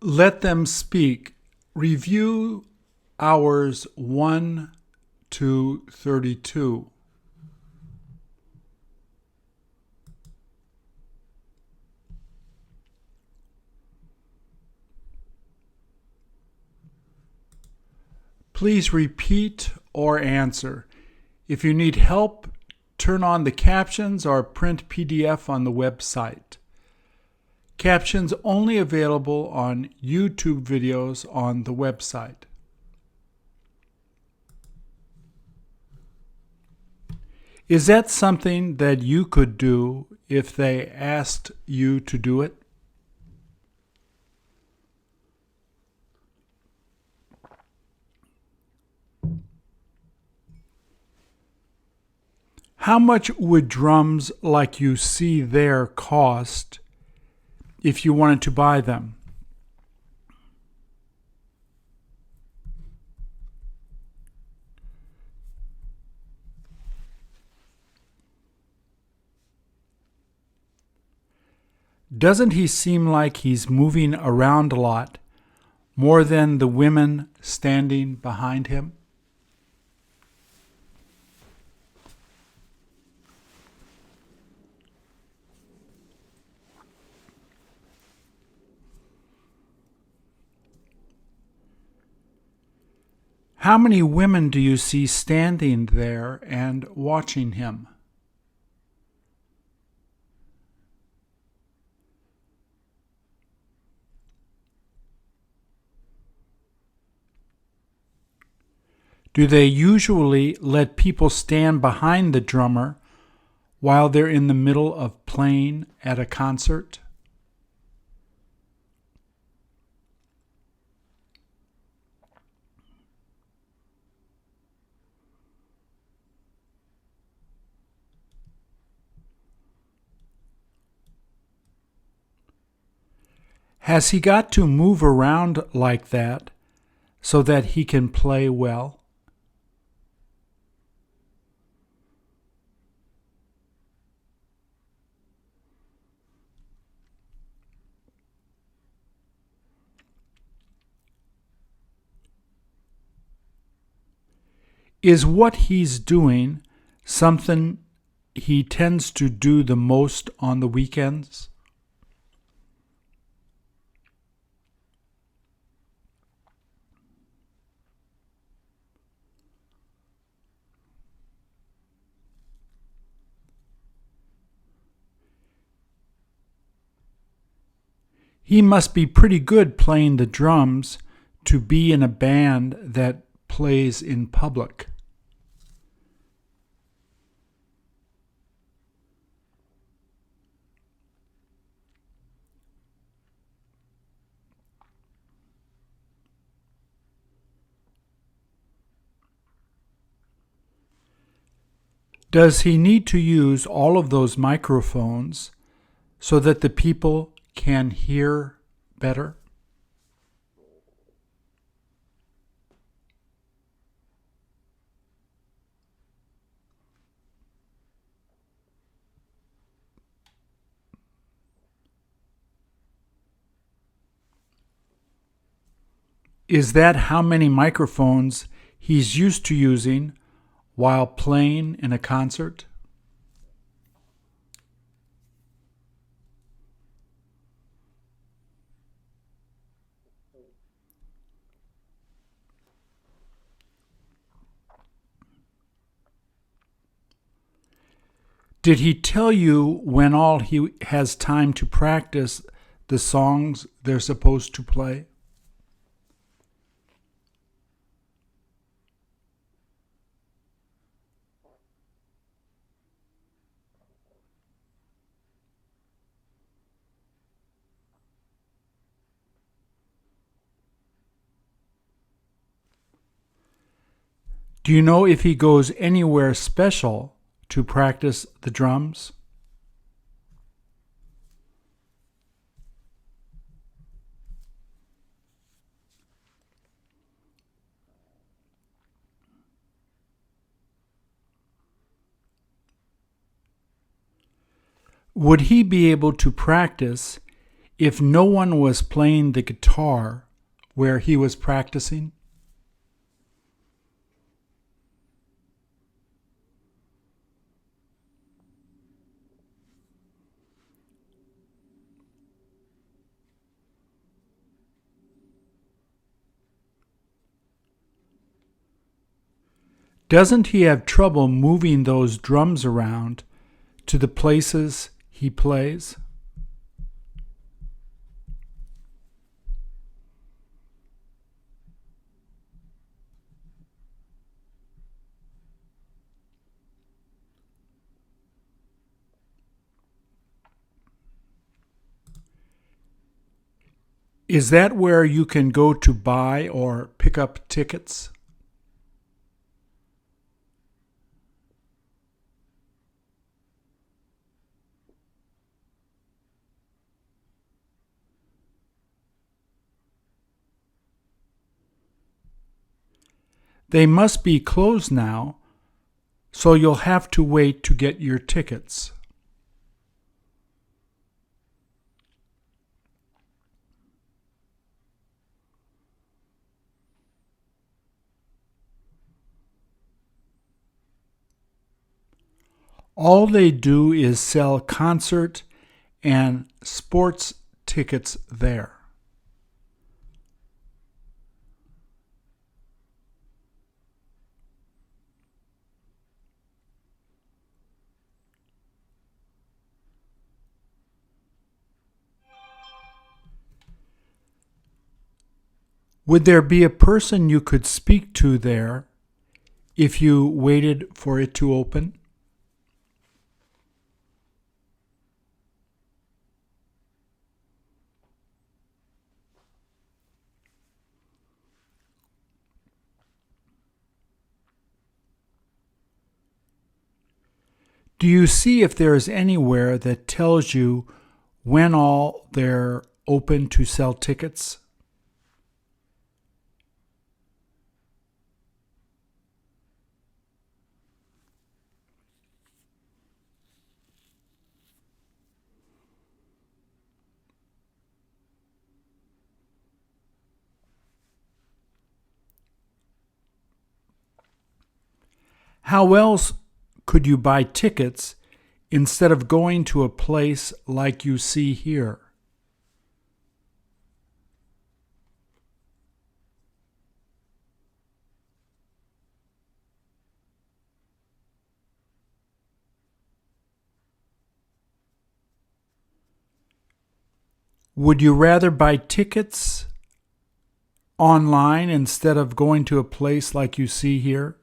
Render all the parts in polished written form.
Let them speak. Review hours 1 to 32. Please repeat or answer. If you need help, turn on the captions or print PDF on the website. Captions only available on YouTube videos on the website. Is that something that you could do if they asked you to do it? How much would drums like you see there cost if you wanted to buy them? Doesn't he seem like he's moving around a lot, more than the women standing behind him? How many women do you see standing there and watching him? Do they usually let people stand behind the drummer while they're in the middle of playing at a concert? Has he got to move around like that so that he can play well? Is what he's doing something he tends to do the most on the weekends? He must be pretty good playing the drums to be in a band that plays in public. Does he need to use all of those microphones so that the people can hear better? Is that how many microphones he's used to using while playing in a concert? Did he tell you when all he has time to practice the songs they're supposed to play? Do you know if he goes anywhere special to practice the drums? Would he be able to practice if no one was playing the guitar where he was practicing? Doesn't he have trouble moving those drums around to the places he plays? Is that where you can go to buy or pick up tickets? They must be closed now, so you'll have to wait to get your tickets. All they do is sell concert and sports tickets there. Would there be a person you could speak to there if you waited for it to open? Do you see if there is anywhere that tells you when all they're open to sell tickets? How else could you buy tickets instead of going to a place like you see here? Would you rather buy tickets online instead of going to a place like you see here?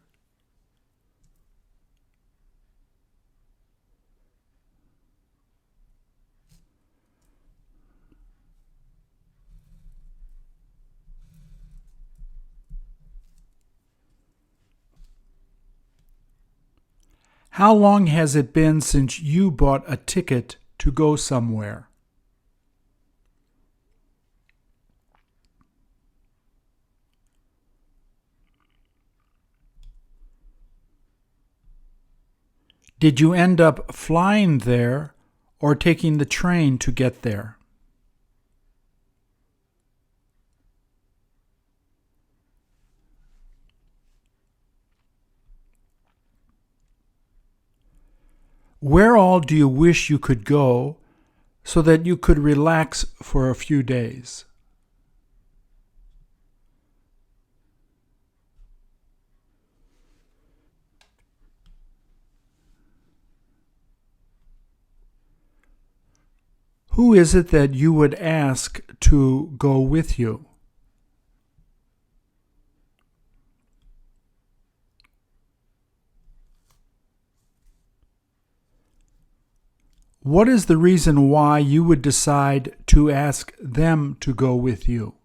How long has it been since you bought a ticket to go somewhere? Did you end up flying there or taking the train to get there? Where all do you wish you could go so that you could relax for a few days? Who is it that you would ask to go with you? What is the reason why you would decide to ask them to go with you?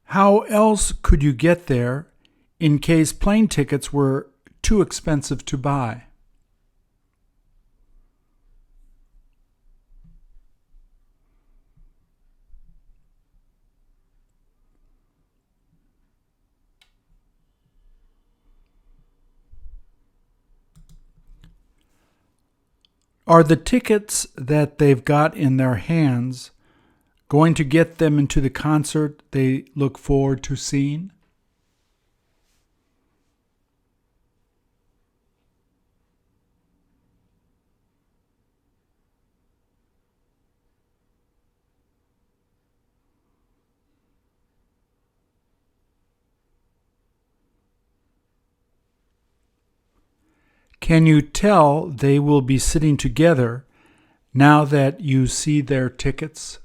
How else could you get there in case plane tickets were too expensive to buy? Are the tickets that they've got in their hands going to get them into the concert they look forward to seeing? Can you tell they will be sitting together now that you see their tickets?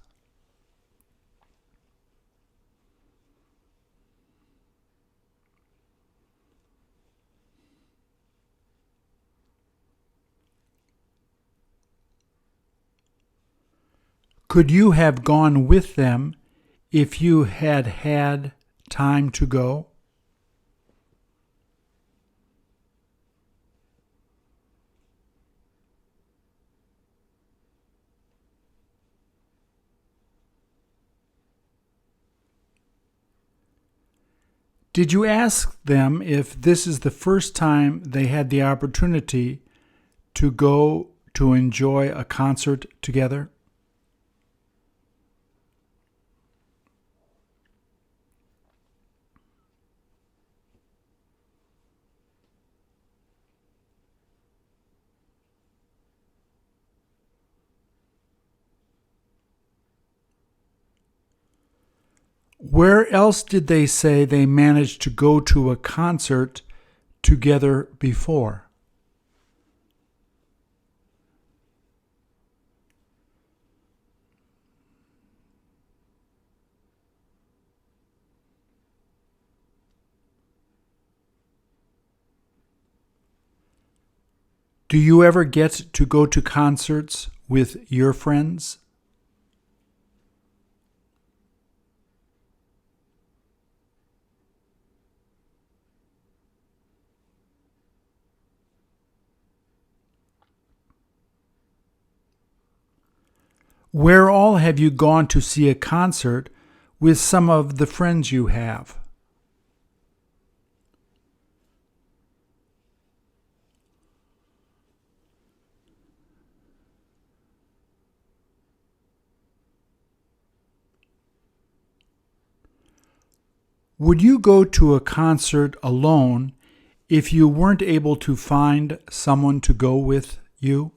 Could you have gone with them if you had had time to go? Did you ask them if this is the first time they had the opportunity to go to enjoy a concert together? Where else did they say they managed to go to a concert together before? Do you ever get to go to concerts with your friends? Where all have you gone to see a concert with some of the friends you have? Would you go to a concert alone if you weren't able to find someone to go with you?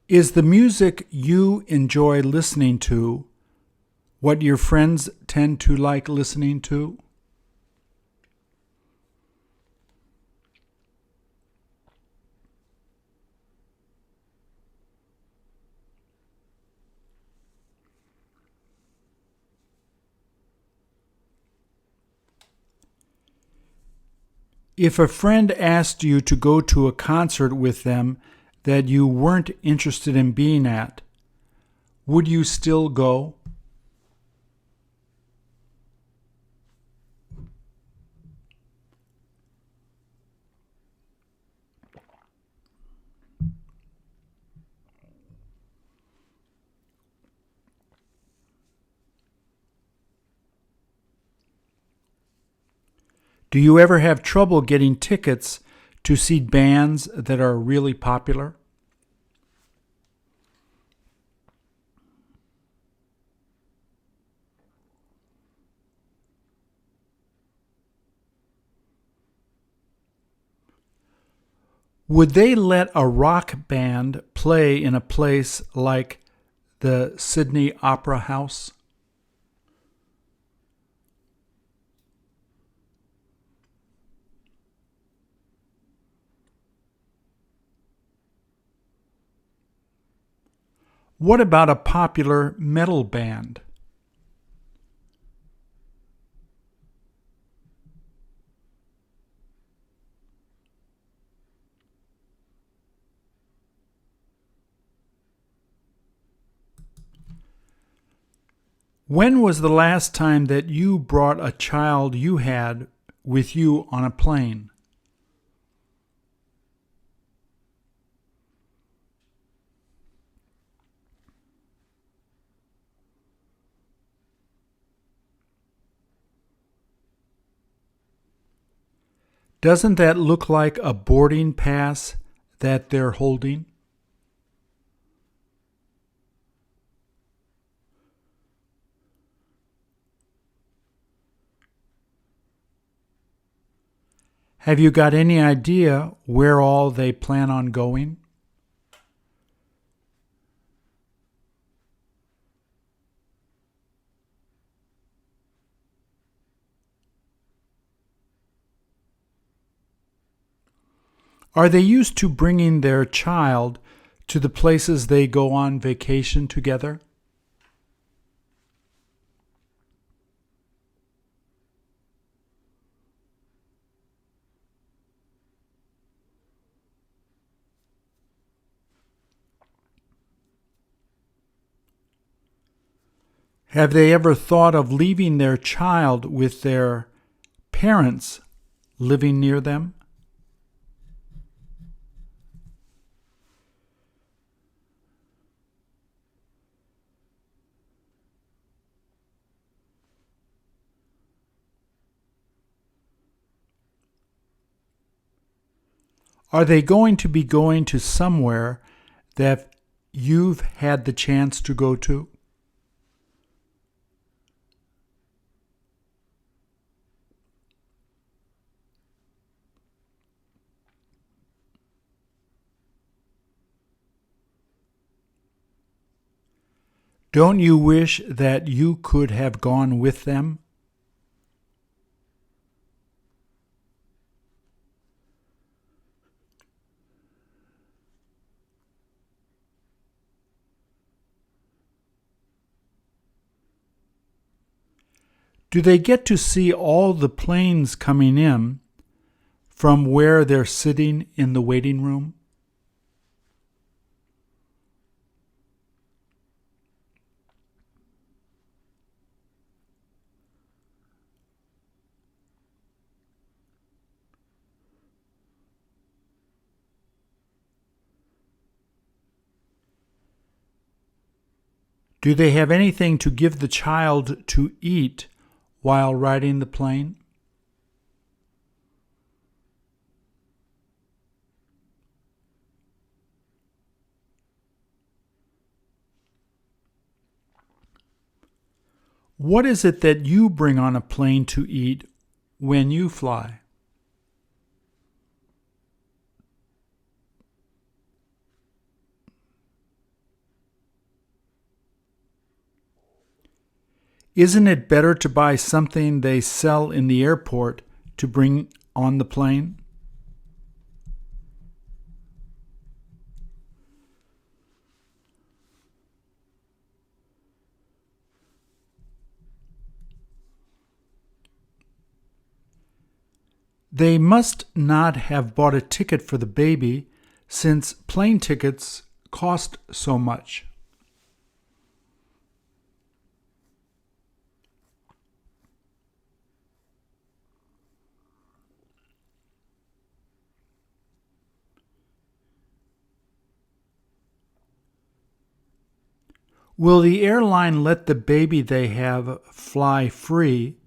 Is the music you enjoy listening to what your friends tend to like listening to? If a friend asked you to go to a concert with them that you weren't interested in being at, would you still go? Do you ever have trouble getting tickets to see bands that are really popular? Would they let a rock band play in a place like the Sydney Opera House? What about a popular metal band? When was the last time that you brought a child you had with you on a plane? Doesn't that look like a boarding pass that they're holding? Have you got any idea where all they plan on going? Are they used to bringing their child to the places they go on vacation together? Have they ever thought of leaving their child with their parents living near them? Are they going to be going to somewhere that you've had the chance to go to? Don't you wish that you could have gone with them? Do they get to see all the planes coming in from where they're sitting in the waiting room? Do they have anything to give the child to eat while riding the plane? What is it that you bring on a plane to eat when you fly? Isn't it better to buy something they sell in the airport to bring on the plane? They must not have bought a ticket for the baby since plane tickets cost so much. Will the airline let the baby they have fly free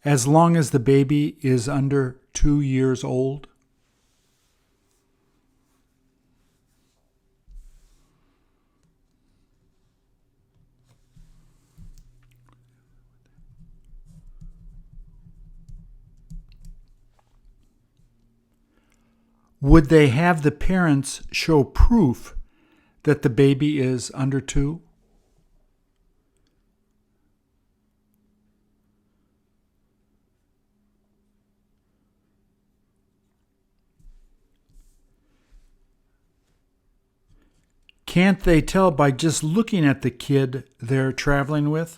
as long as the baby is under 2 years old? Would they have the parents show proof that the baby is under 2? Can't they tell by just looking at the kid they're traveling with?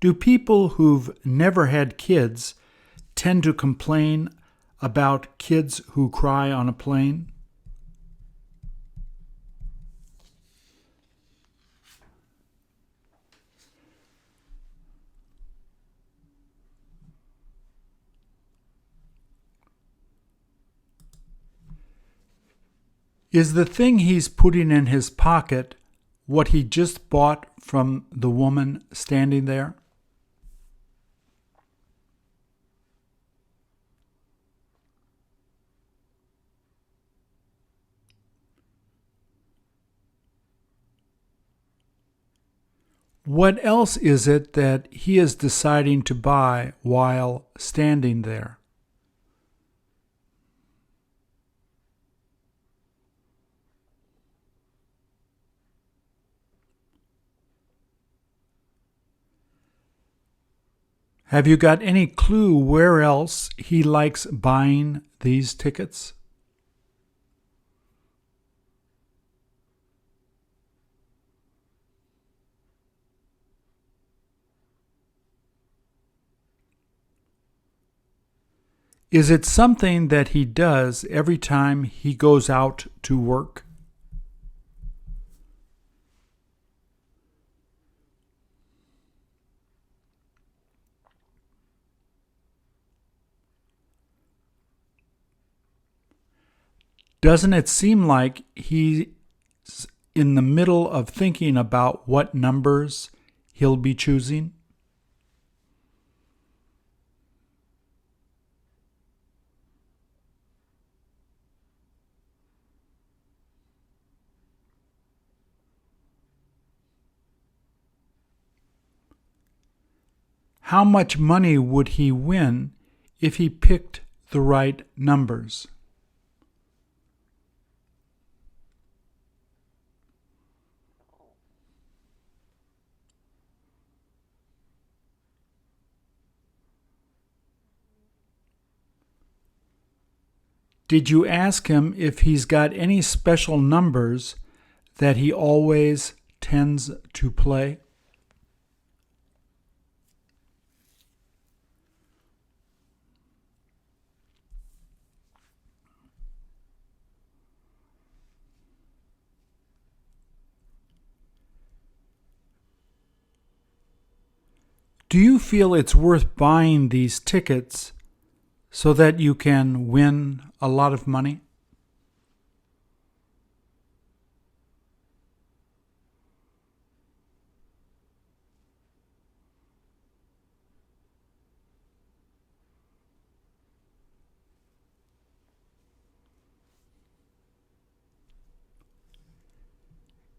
Do people who've never had kids tend to complain about kids who cry on a plane? Is the thing he's putting in his pocket what he just bought from the woman standing there? What else is it that he is deciding to buy while standing there? Have you got any clue where else he likes buying these tickets? Is it something that he does every time he goes out to work? Doesn't it seem like he's in the middle of thinking about what numbers he'll be choosing? How much money would he win if he picked the right numbers? Did you ask him if he's got any special numbers that he always tends to play? Do you feel it's worth buying these tickets so that you can win a lot of money?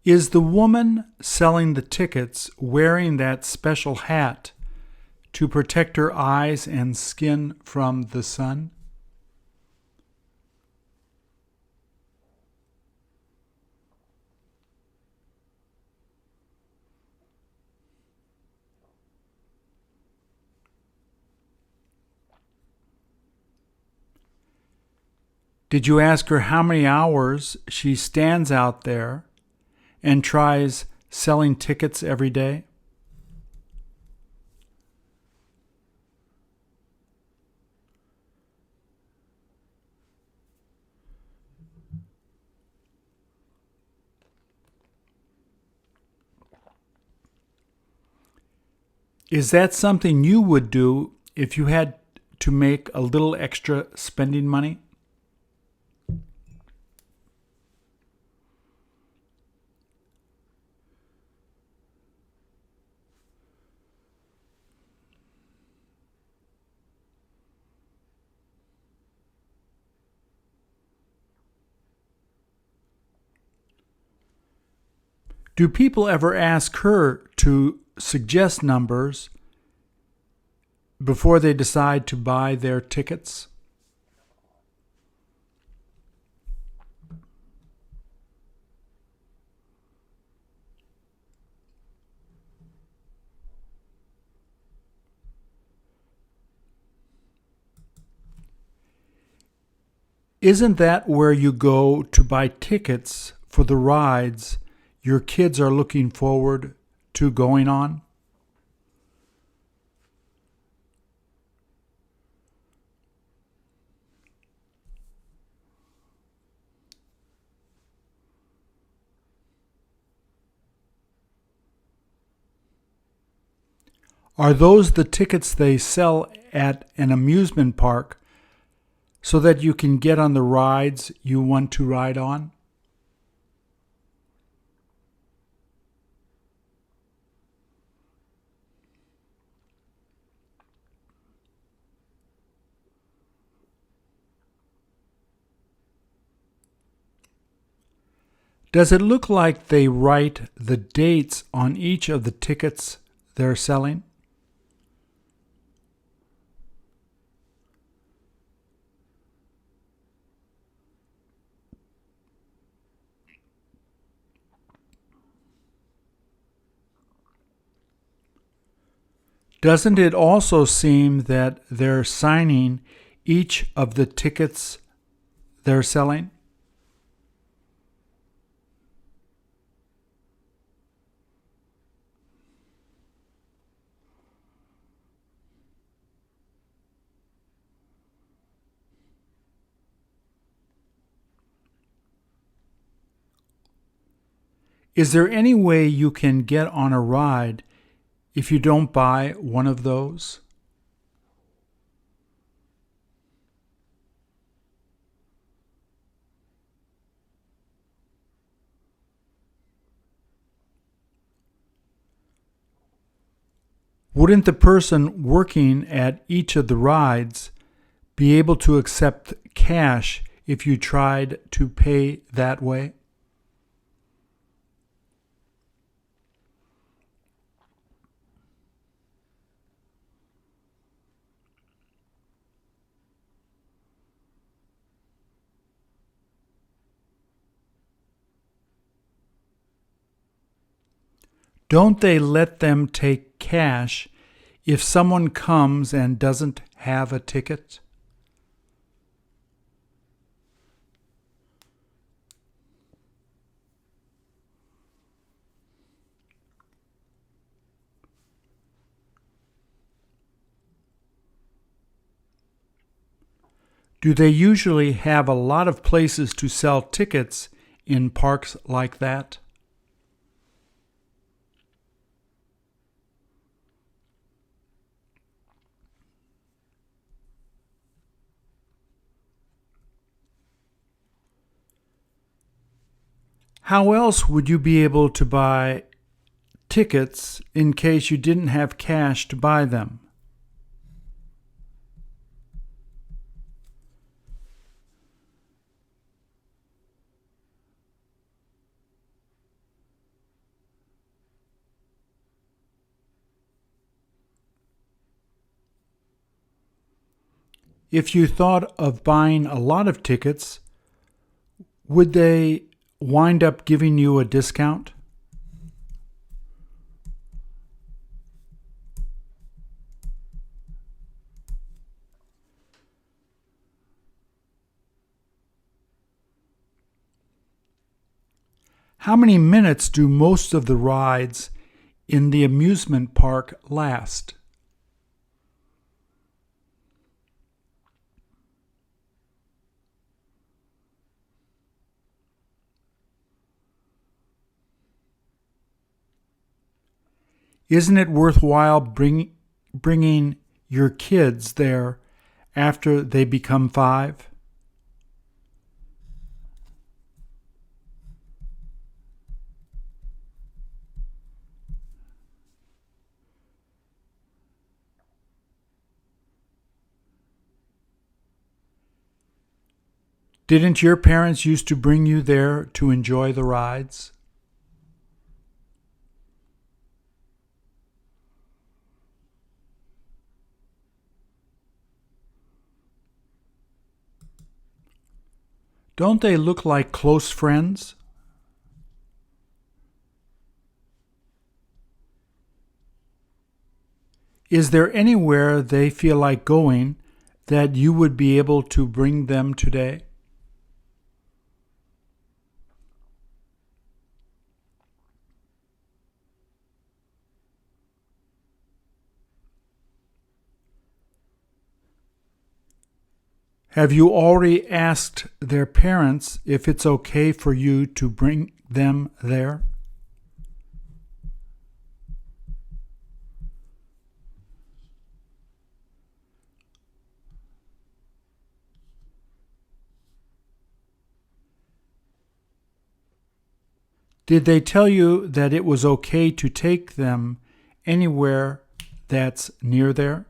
Is the woman selling the tickets wearing that special hat to protect her eyes and skin from the sun? Did you ask her how many hours she stands out there and tries selling tickets every day? Is that something you would do if you had to make a little extra spending money? Do people ever ask her to suggest numbers before they decide to buy their tickets? Isn't that where you go to buy tickets for the rides your kids are looking forward to going on? Are those the tickets they sell at an amusement park so that you can get on the rides you want to ride on? Does it look like they write the dates on each of the tickets they're selling? Doesn't it also seem that they're signing each of the tickets they're selling? Is there any way you can get on a ride if you don't buy one of those? Wouldn't the person working at each of the rides be able to accept cash if you tried to pay that way? Don't they let them take cash if someone comes and doesn't have a ticket? Do they usually have a lot of places to sell tickets in parks like that? How else would you be able to buy tickets in case you didn't have cash to buy them? If you thought of buying a lot of tickets, would they wind up giving you a discount? How many minutes do most of the rides in the amusement park last? Isn't it worthwhile bringing your kids there after they become 5? Didn't your parents used to bring you there to enjoy the rides? Don't they look like close friends? Is there anywhere they feel like going that you would be able to bring them today? Have you already asked their parents if it's okay for you to bring them there? Did they tell you that it was okay to take them anywhere that's near there?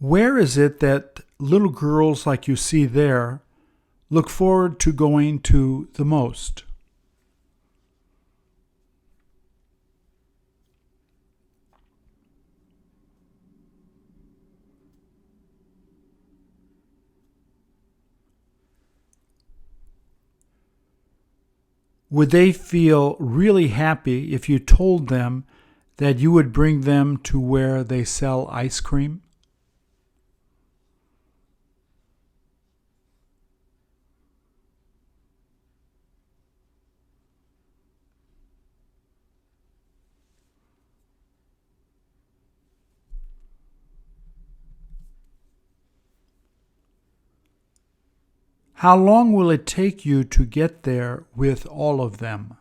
Where is it that little girls like you see there look forward to going to the most? Would they feel really happy if you told them that you would bring them to where they sell ice cream? How long will it take you to get there with all of them?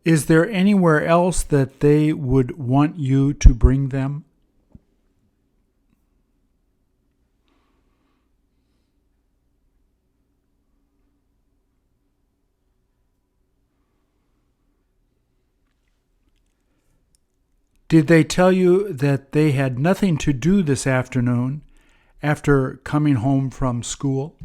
Is there anywhere else that they would want you to bring them? Did they tell you that they had nothing to do this afternoon after coming home from school?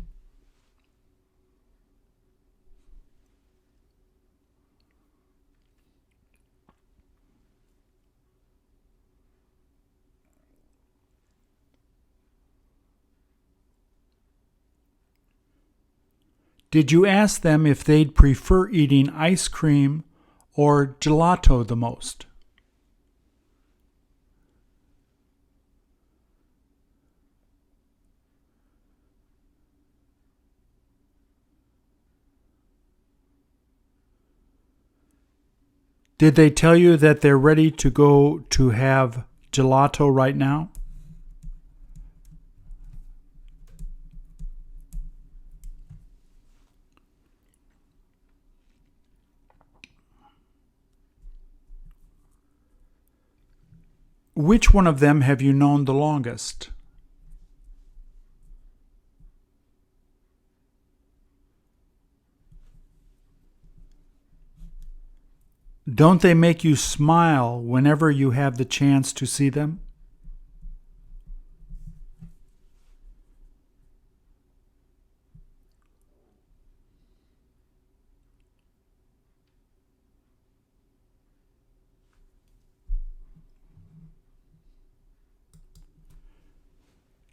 Did you ask them if they'd prefer eating ice cream or gelato the most? Did they tell you that they're ready to go to have gelato right now? Which one of them have you known the longest? Don't they make you smile whenever you have the chance to see them?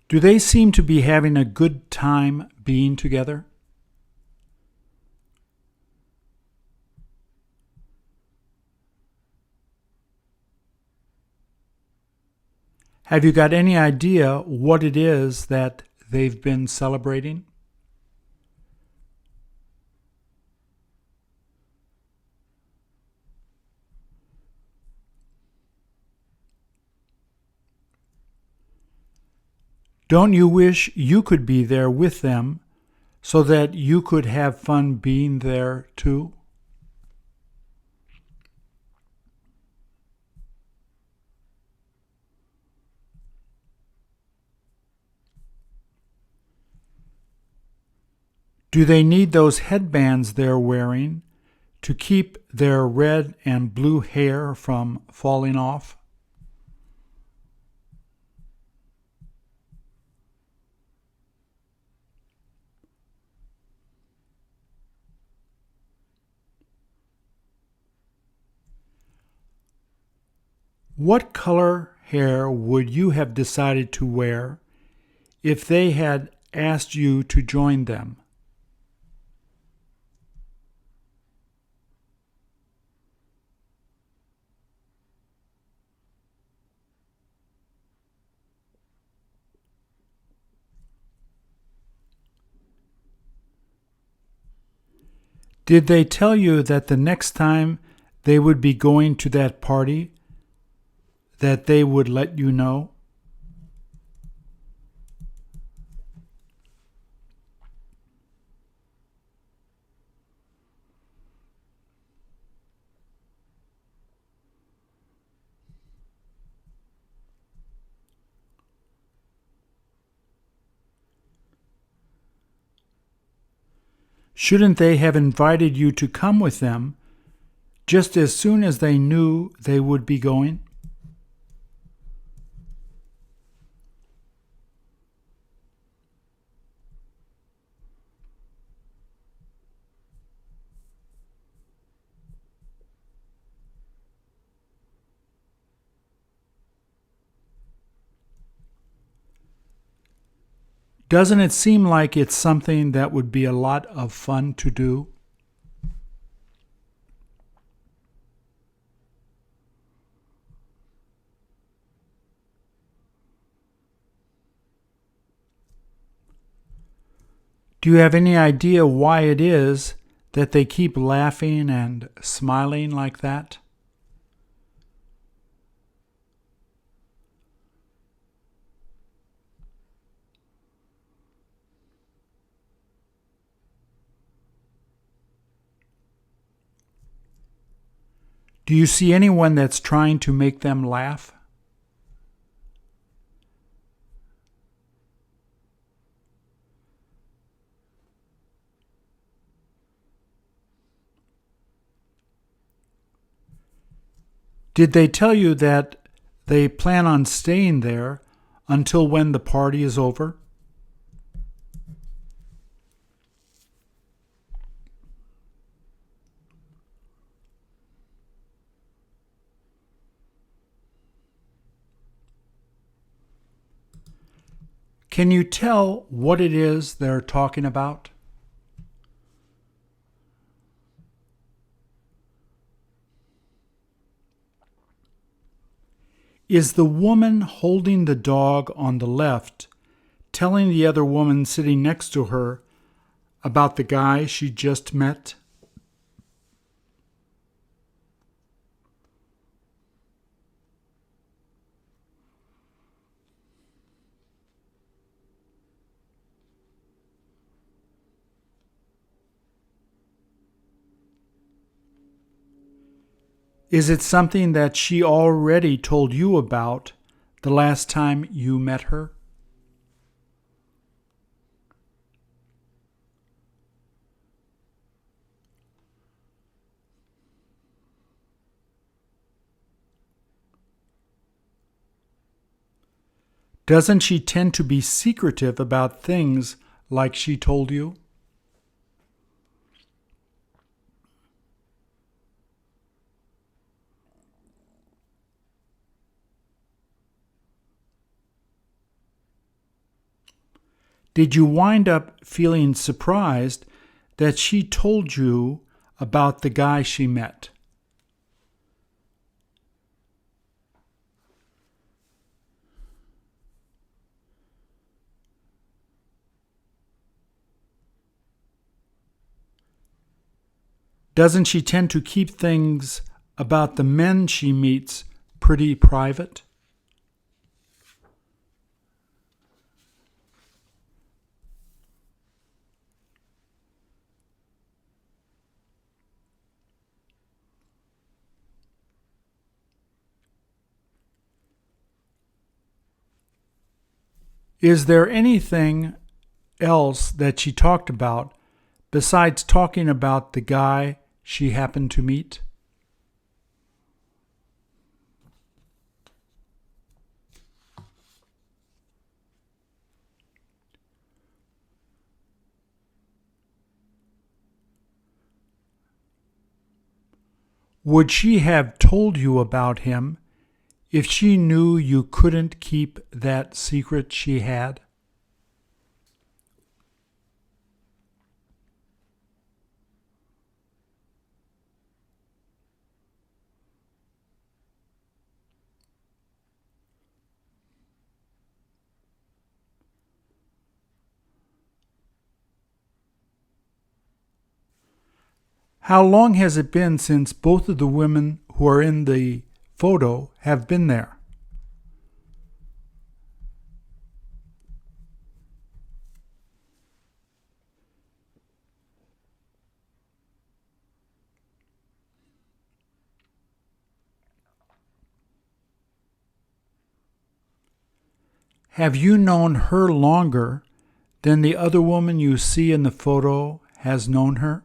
Do they seem to be having a good time being together? Have you got any idea what it is that they've been celebrating? Don't you wish you could be there with them so that you could have fun being there too? Do they need those headbands they're wearing to keep their red and blue hair from falling off? What color hair would you have decided to wear if they had asked you to join them? Did they tell you that the next time they would be going to that party, that they would let you know? Shouldn't they have invited you to come with them just as soon as they knew they would be going? Doesn't it seem like it's something that would be a lot of fun to do? Do you have any idea why it is that they keep laughing and smiling like that? Do you see anyone that's trying to make them laugh? Did they tell you that they plan on staying there until when the party is over? Can you tell what it is they're talking about? Is the woman holding the dog on the left telling the other woman sitting next to her about the guy she just met? Is it something that she already told you about the last time you met her? Doesn't she tend to be secretive about things like she told you? Did you wind up feeling surprised that she told you about the guy she met? Doesn't she tend to keep things about the men she meets pretty private? Is there anything else that she talked about besides talking about the guy she happened to meet? Would she have told you about him if she knew you couldn't keep that secret she had? How long has it been since both of the women who are in the photo have been there? Have you known her longer than the other woman you see in the photo has known her?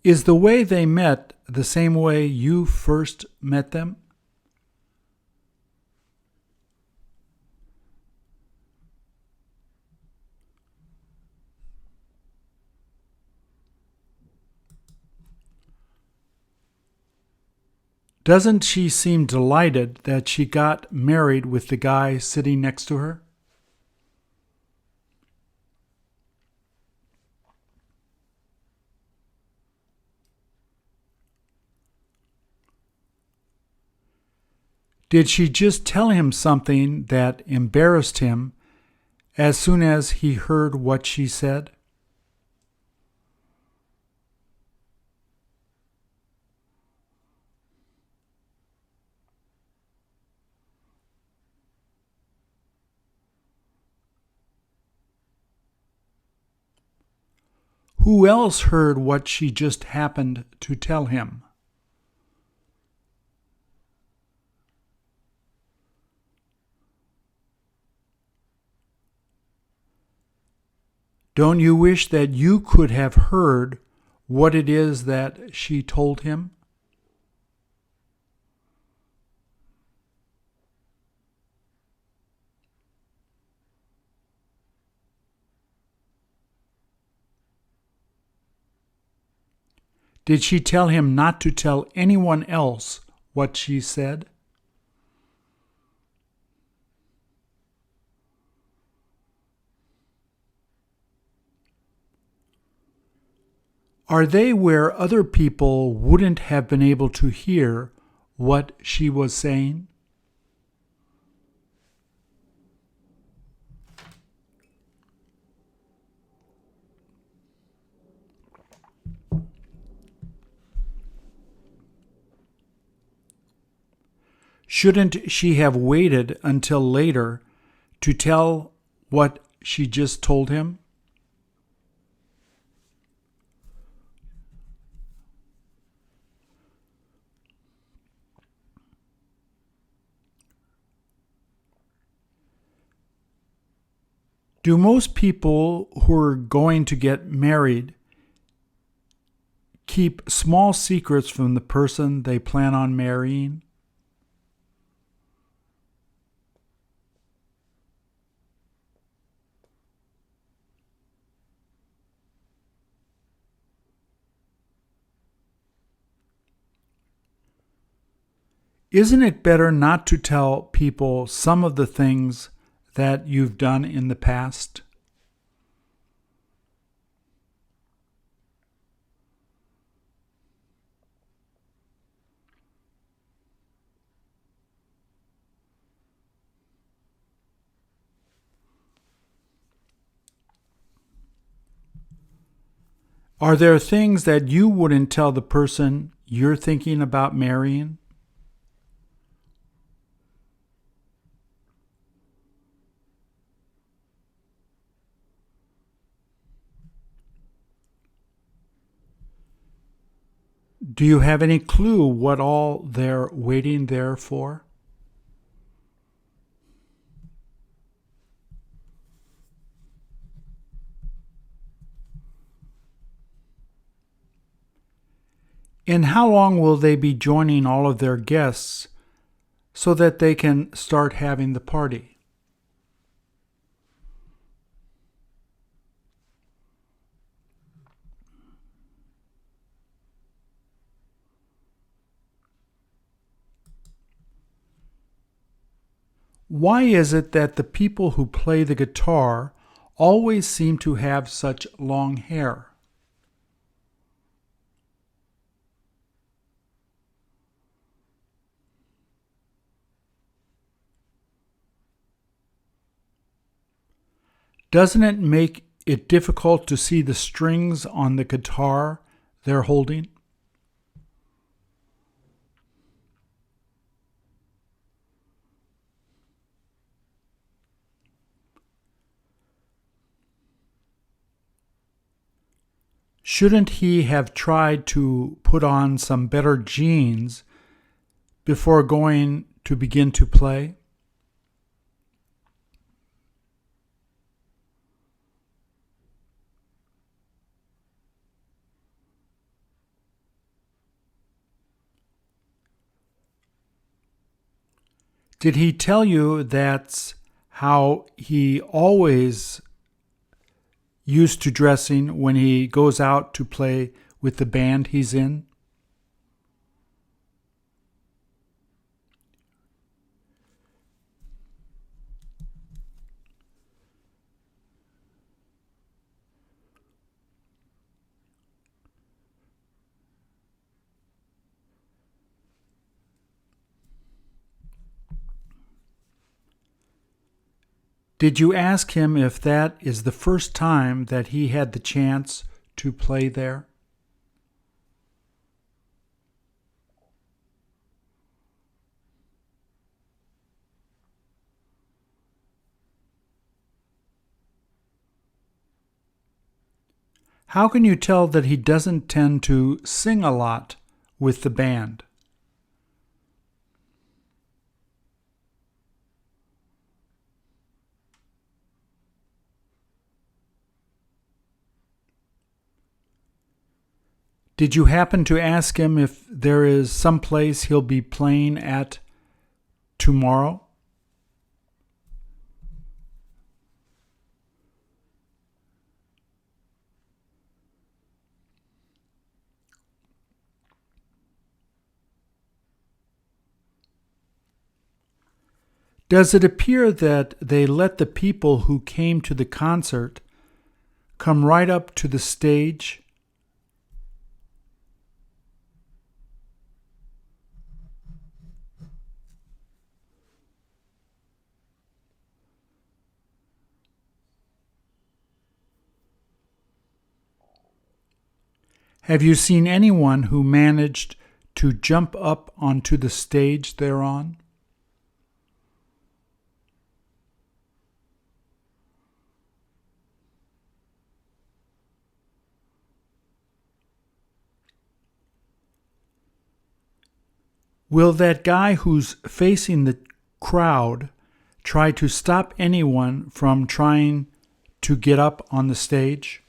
Is the way they met the same way you first met them? Doesn't she seem delighted that she got married with the guy sitting next to her? Did she just tell him something that embarrassed him as soon as he heard what she said? Who else heard what she just happened to tell him? Don't you wish that you could have heard what it is that she told him? Did she tell him not to tell anyone else what she said? Are they where other people wouldn't have been able to hear what she was saying? Shouldn't she have waited until later to tell what she just told him? Do most people who are going to get married keep small secrets from the person they plan on marrying? Isn't it better not to tell people some of the things that you've done in the past? Are there things that you wouldn't tell the person you're thinking about marrying? Do you have any clue what all they're waiting there for? And how long will they be joining all of their guests so that they can start having the party? Why is it that the people who play the guitar always seem to have such long hair? Doesn't it make it difficult to see the strings on the guitar they're holding? Shouldn't he have tried to put on some better jeans before going to begin to play? Did he tell you that's how he always used to dressing when he goes out to play with the band he's in? Did you ask him if that is the first time that he had the chance to play there? How can you tell that he doesn't tend to sing a lot with the band? Did you happen to ask him if there is some place he'll be playing at tomorrow? Does it appear that they let the people who came to the concert come right up to the stage? Have you seen anyone who managed to jump up onto the stage they're on? Will that guy who's facing the crowd try to stop anyone from trying to get up on the stage?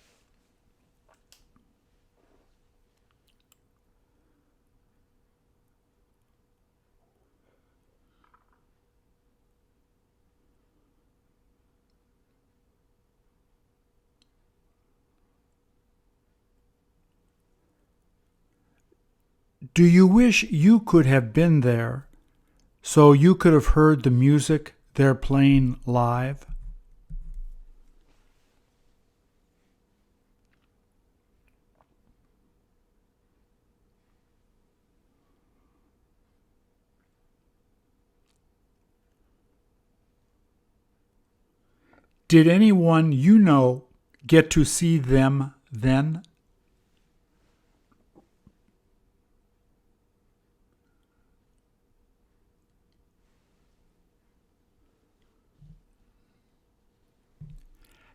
Do you wish you could have been there so you could have heard the music they're playing live? Did anyone you know get to see them then?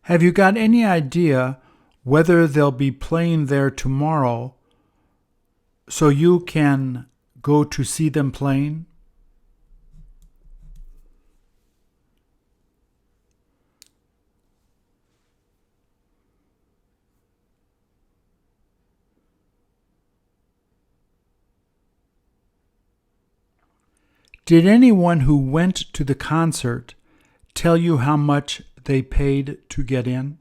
Have you got any idea whether they'll be playing there tomorrow so you can go to see them playing? Did anyone who went to the concert tell you how much they paid to get in?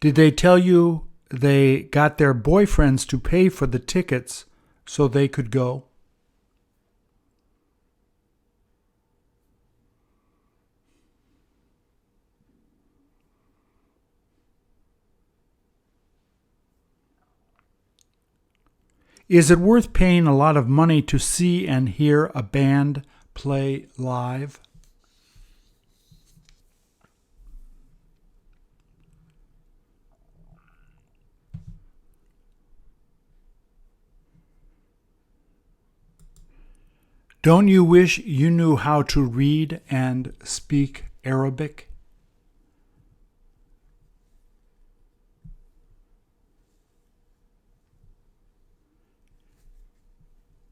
Did they tell you they got their boyfriends to pay for the tickets so they could go? Is it worth paying a lot of money to see and hear a band play live? Don't you wish you knew how to read and speak Arabic?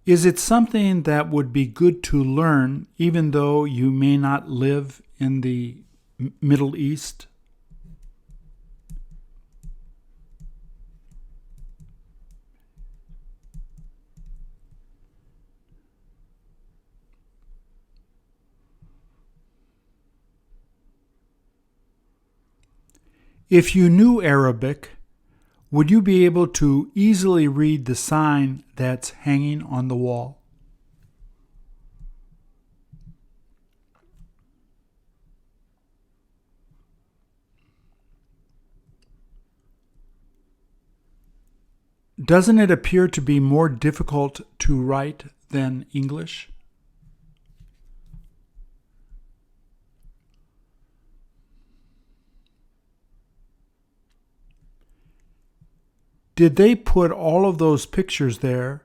Is it something that would be good to learn even though you may not live in the Middle East? If you knew Arabic, would you be able to easily read the sign that's hanging on the wall? Doesn't it appear to be more difficult to write than English? Did they put all of those pictures there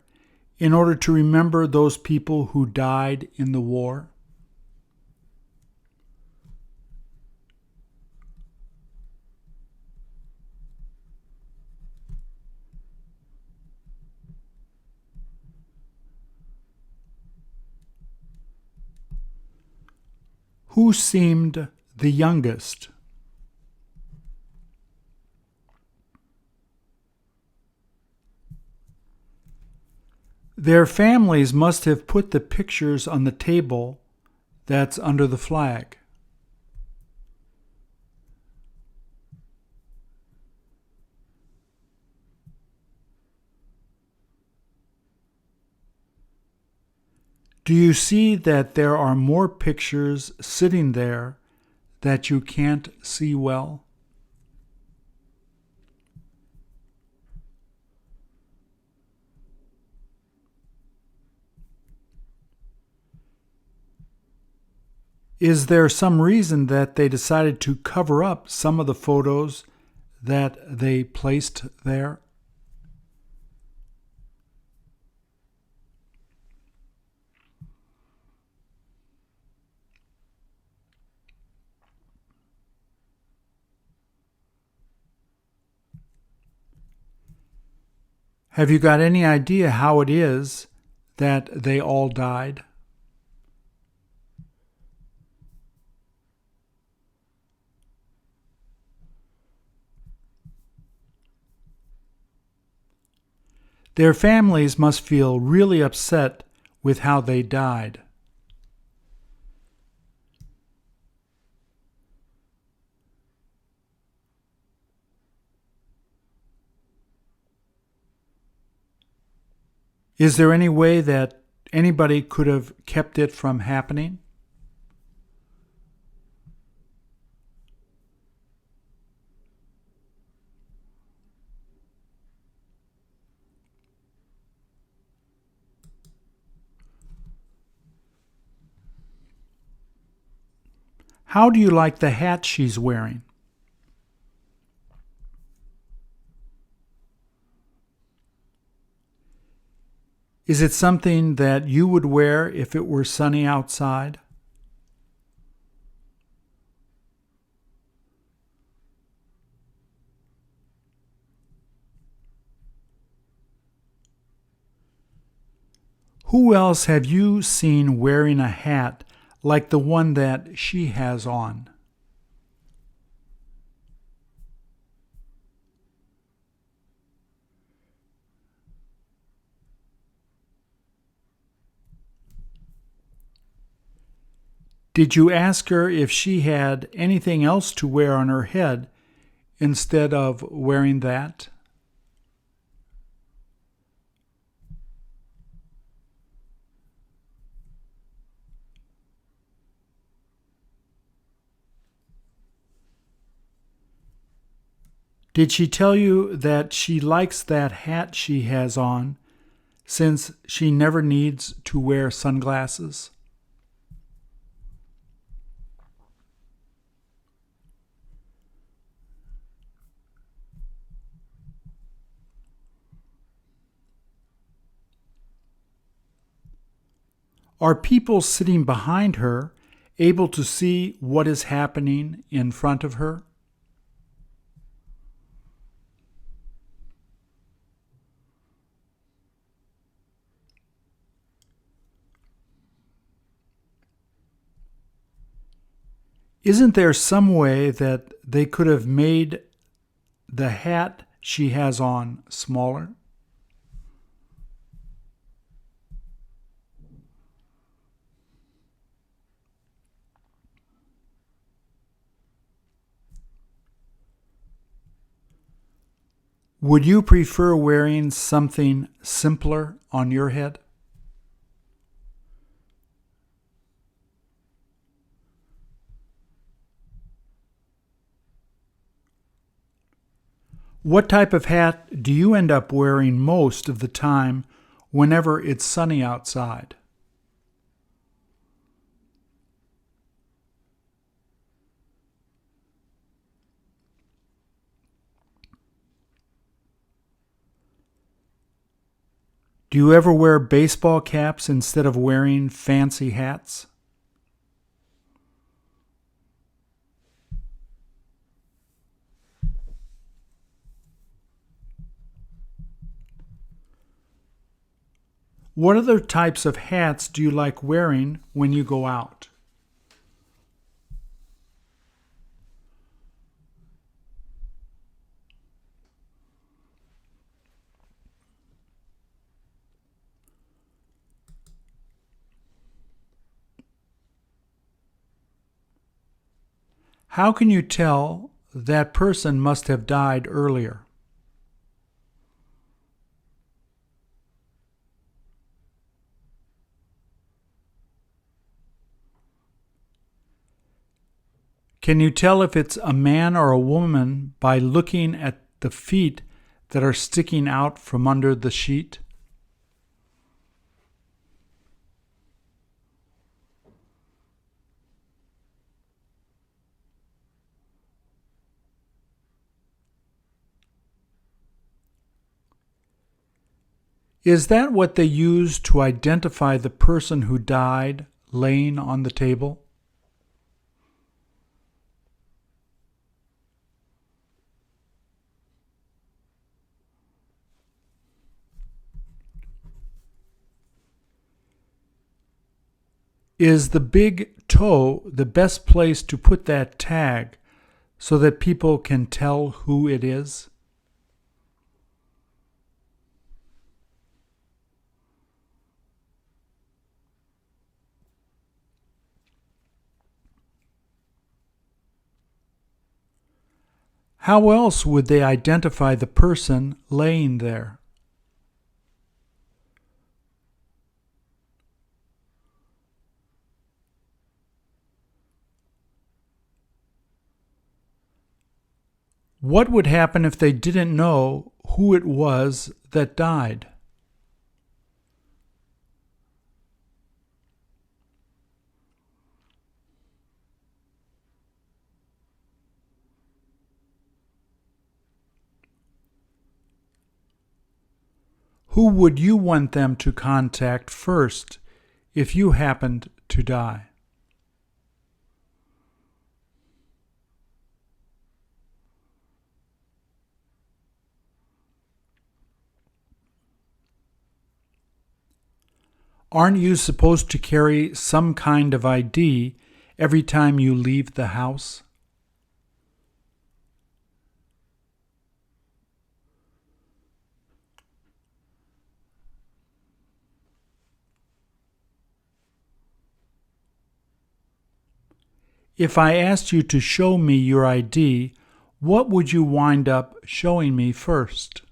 in order to remember those people who died in the war? Who seemed the youngest? Their families must have put the pictures on the table that's under the flag. Do you see that there are more pictures sitting there that you can't see well? Is there some reason that they decided to cover up some of the photos that they placed there? Have you got any idea how it is that they all died? Their families must feel really upset with how they died. Is there any way that anybody could have kept it from happening? How do you like the hat she's wearing? Is it something that you would wear if it were sunny outside? Who else have you seen wearing a hat like the one that she has on? Did you ask her if she had anything else to wear on her head instead of wearing that? Did she tell you that she likes that hat she has on since she never needs to wear sunglasses? Are people sitting behind her able to see what is happening in front of her? Isn't there some way that they could have made the hat she has on smaller? Would you prefer wearing something simpler on your head? What type of hat do you end up wearing most of the time whenever it's sunny outside? Do you ever wear baseball caps instead of wearing fancy hats? What other types of hats do you like wearing when you go out? How can you tell that person must have died earlier? Can you tell if it's a man or a woman by looking at the feet that are sticking out from under the sheet? Is that what they use to identify the person who died laying on the table? Is the big toe the best place to put that tag so that people can tell who it is? How else would they identify the person laying there? What would happen if they didn't know who it was that died? Who would you want them to contact first if you happened to die? Aren't you supposed to carry some kind of ID every time you leave the house? If I asked you to show me your ID, what would you wind up showing me first?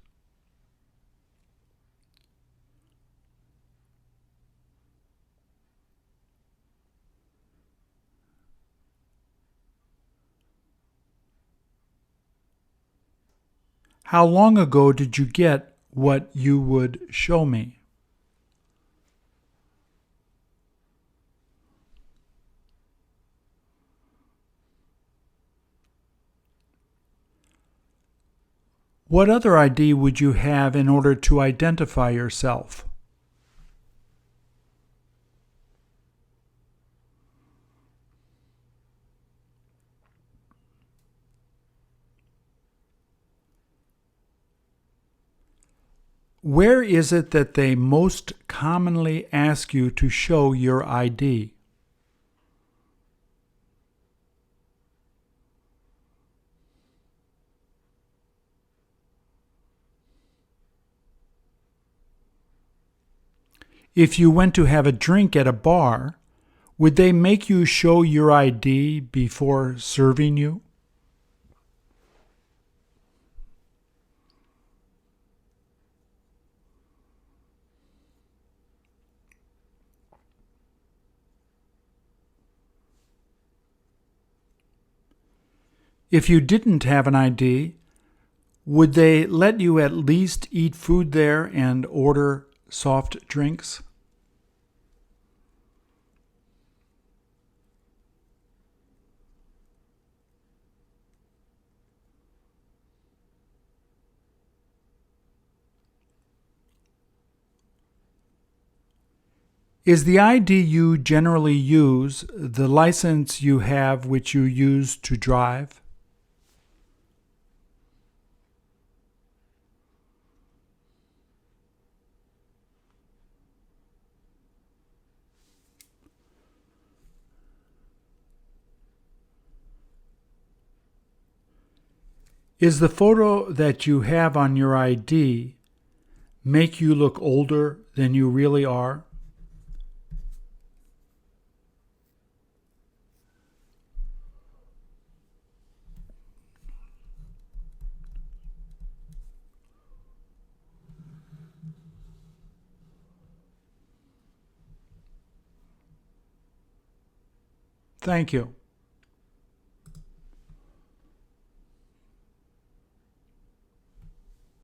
How long ago did you get what you would show me? What other ID would you have in order to identify yourself? Where is it that they most commonly ask you to show your ID? If you went to have a drink at a bar, would they make you show your ID before serving you? If you didn't have an ID, would they let you at least eat food there and order soft drinks? Is the ID you generally use the license you have which you use to drive? Is the photo that you have on your ID make you look older than you really are? Thank you.